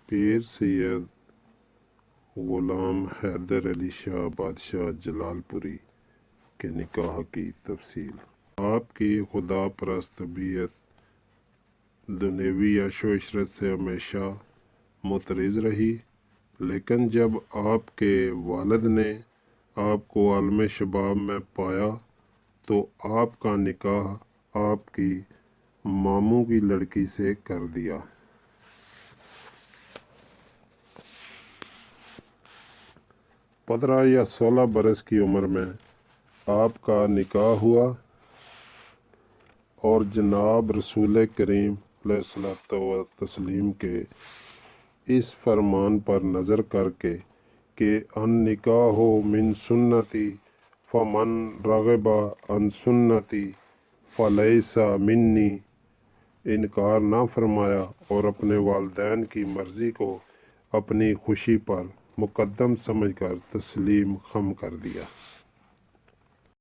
پیر سید غلام حیدر علی شاہ بادشاہ جلالپوری کے نکاح کی تفصیل۔ آپ کی خدا پرست طبیعت دنیوی عیش و عشرت سے ہمیشہ مترز رہی، لیکن جب آپ کے والد نے آپ کو عالم شباب میں پایا تو آپ کا نکاح آپ کی ماموں کی لڑکی سے کر دیا۔ 15 یا 16 برس کی عمر میں آپ کا نکاح ہوا اور جناب رسول کریم علیہ الصلوۃ والتسلیم کے اس فرمان پر نظر کر کے کہ النکاح من سنتی فمن رغب عن سنتی فلیس منی، انکار نہ فرمایا اور اپنے والدین کی مرضی کو اپنی خوشی پر مقدم سمجھ کر تسلیم خم کر دیا۔